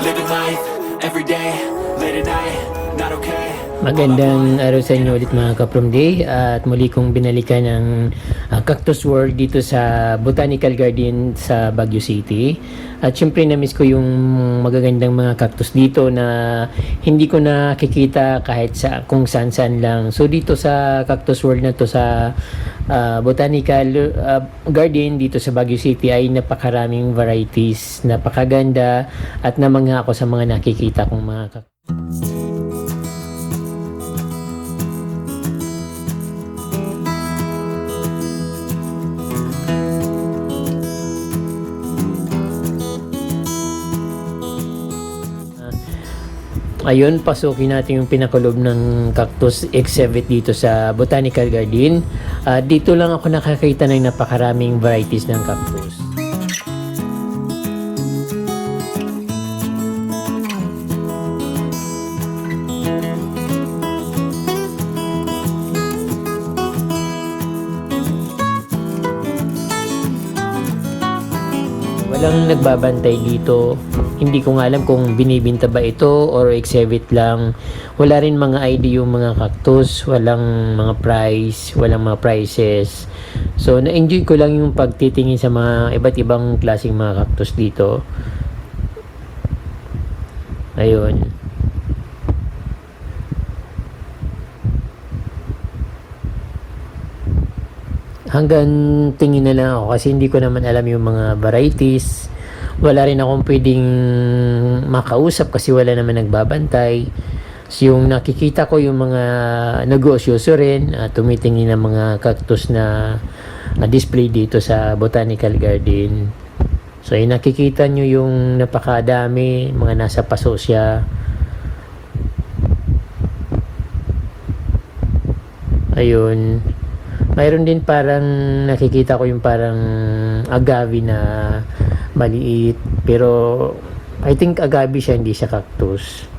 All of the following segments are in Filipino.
living life, everyday, late at night, not okay. Magandang araw sa inyo ulit mga ka-From Day at muli kong binalikan ang Cactus World dito sa Botanical Garden sa Baguio City. At syempre na-miss ko yung magagandang mga cactus dito na hindi ko nakikita kahit sa kung saan-saan lang. So dito sa Cactus World na to sa Botanical Garden dito sa Baguio City ay napakaraming varieties, napakaganda at namangha ako sa mga nakikita kong mga cactus. Ayun, pasukin natin yung pinakalob ng cactus exhibit dito sa Botanical Garden. Dito lang ako nakakita ng napakaraming varieties ng cactus. Walang nagbabantay dito. Hindi ko nga alam kung binibinta ba ito or exhibit lang. Wala rin mga ID yung mga cactus, walang mga price, walang mga prices. So na-enjoy ko lang yung pagtitingin sa mga iba't ibang klaseng mga cactus dito. Ayun. Hanggang tingin na lang ako kasi hindi ko naman alam yung mga varieties. Wala rin akong pwedeng makausap kasi wala naman nagbabantay. So yung nakikita ko yung mga negosyoso rin, tumitingin ng mga cactus na display dito sa Botanical Garden. So yung nakikita nyo yung napakadami, mga nasa paso siya. Ayun. Mayroon din parang nakikita ko yung parang agave na maliit, pero I think agave siya, hindi siya cactus.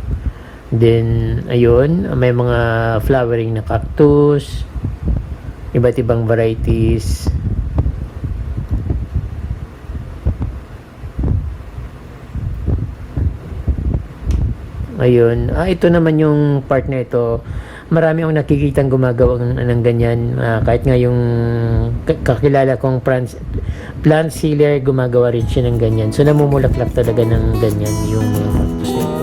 Then ayun, may mga flowering na cactus, iba't ibang varieties. Ayun, ito naman yung part na ito. Marami akong nakikitang gumagawa ng ganyan. Kahit nga yung kakilala kong plant sealer, gumagawa rin siya ng ganyan. So namumulaklak talaga ng ganyan yung mga cactus nito.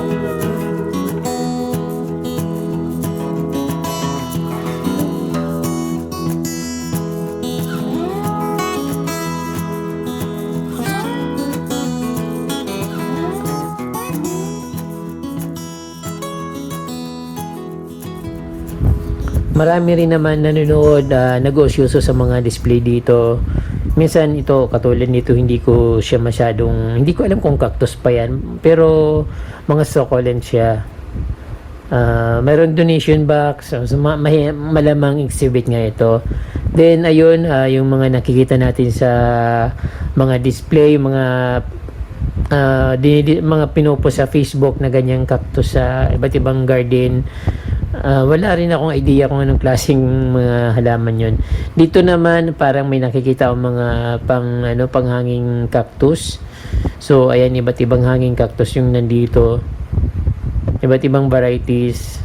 Marami rin naman nanonood, negosyoso sa mga display dito. Minsan ito, katulad nito, hindi ko siya masyadong, hindi ko alam kung cactus pa yan, pero mga succulent siya. Mayroon donation box, so malamang exhibit nga ito. Then ayun, yung mga nakikita natin sa mga display, mga mga pinupost sa Facebook na ganyang cactus sa iba't ibang garden. Wala rin akong idea kung anong klaseng mga halaman yon. Dito naman parang may nakikita akong mga panghanging cactus. So ayan, iba't ibang hanging cactus yung nandito. Iba't ibang varieties.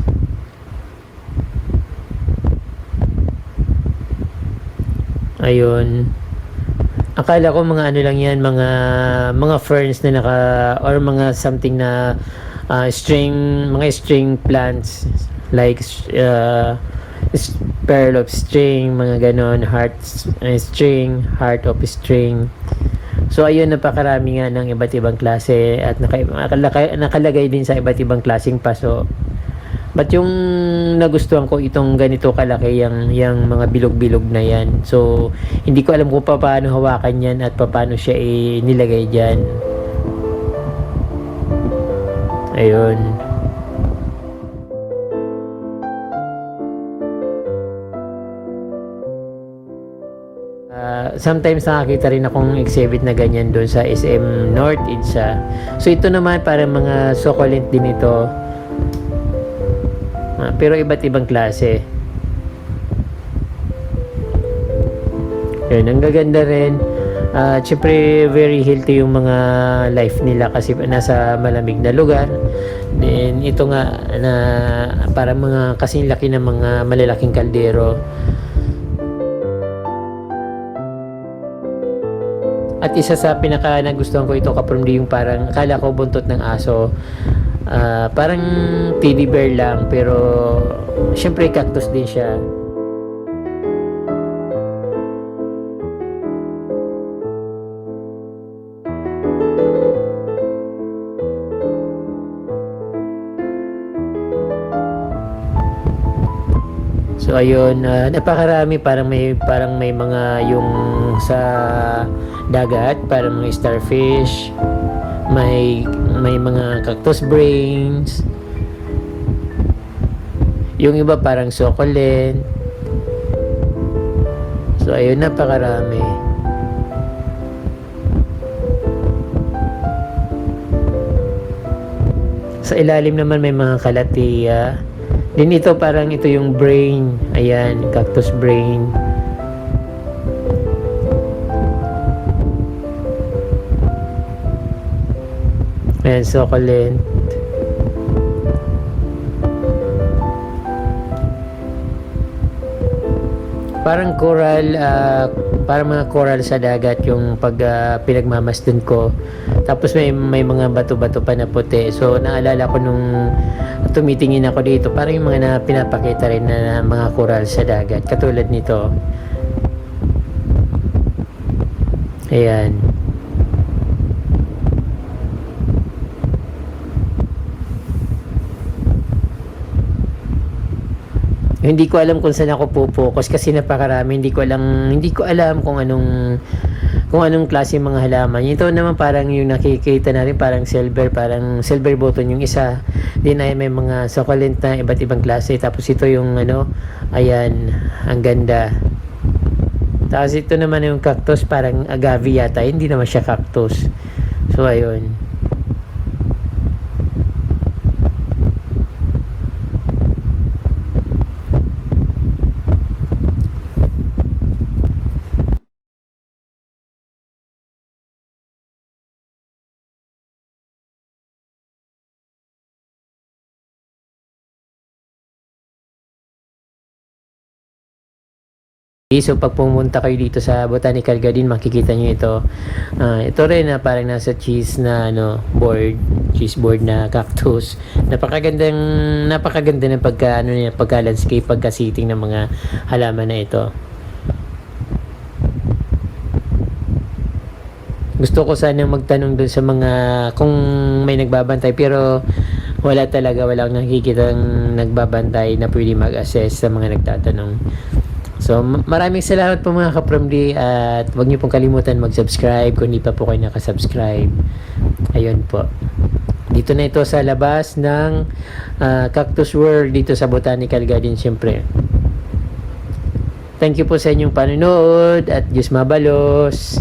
Ayun. Akala ko mga ano lang yan, mga ferns na or mga something na mga string plants like pearl of string, mga ganon, string, heart of string. So ayun, napakarami nga ng iba't ibang klase at nakalagay din sa iba't ibang klaseng paso. But yung nagustuhan ko itong ganito kalaki, yung mga bilog-bilog na yan. So hindi ko alam kung paano hawakan yan at paano siya nilagay dyan. Ayun. Sometimes nakakita rin akong exhibit na ganyan doon sa SM North Edsa. So ito naman para mga succulent din ito. Pero iba't ibang klase. Yun, ang gaganda rin. Siyempre, very healthy yung mga life nila kasi nasa malamig na lugar. Then, ito nga na parang mga kasing laki ng mga malalaking kaldero. At isa sa pinaka nagustuhan ko ito kaprom yung parang akala ko buntot ng aso. Parang teddy bear lang pero syempre cactus din siya. So ayun, napakarami parang may mga yung sa dagat, parang mga starfish, may mga cactus brains. Yung iba parang succulent. So ayun, napakarami. Sa ilalim naman may mga kalatia. Din ito parang ito yung brain. Ayan, cactus brain. Ayan, succulent. Parang coral, parang mga coral sa dagat yung pag pinagmamasdan ko. Tapos may mga bato-bato pa na puti. So naalala ko nung tumitingin ako dito, parang yung mga na pinapakita rin na mga coral sa dagat. Katulad nito. Ayan. Hindi ko alam kung saan ako po-focus kasi napakarami. Hindi ko alam kung anong klase mga halaman. Ito naman parang yung nakikita natin parang silver button yung isa. Din ay may mga succulent na iba't ibang klase. Tapos ito yung ayan, ang ganda. Tapos ito naman yung cactus, parang agave yata. Hindi naman siya cactus. So ayun. So pag pumunta kayo dito sa Botanical Garden, makikita nyo ito. Ito rin na parang nasa cheese board na cactus. Napakaganda ng pagka landscape, pagka sitting ng mga halaman na ito. Gusto ko sana magtanong dun sa mga kung may nagbabantay pero wala akong nakikitang nagbabantay na pwede mag-assess sa mga nagtatanong. So, maraming salamat po mga ka-Promdi at huwag niyo pong kalimutan mag-subscribe kung hindi pa po kayo nakasubscribe. Ayun po. Dito na ito sa labas ng Cactus World dito sa Botanical Garden syempre. Thank you po sa inyong panonood at Diyos mabalos.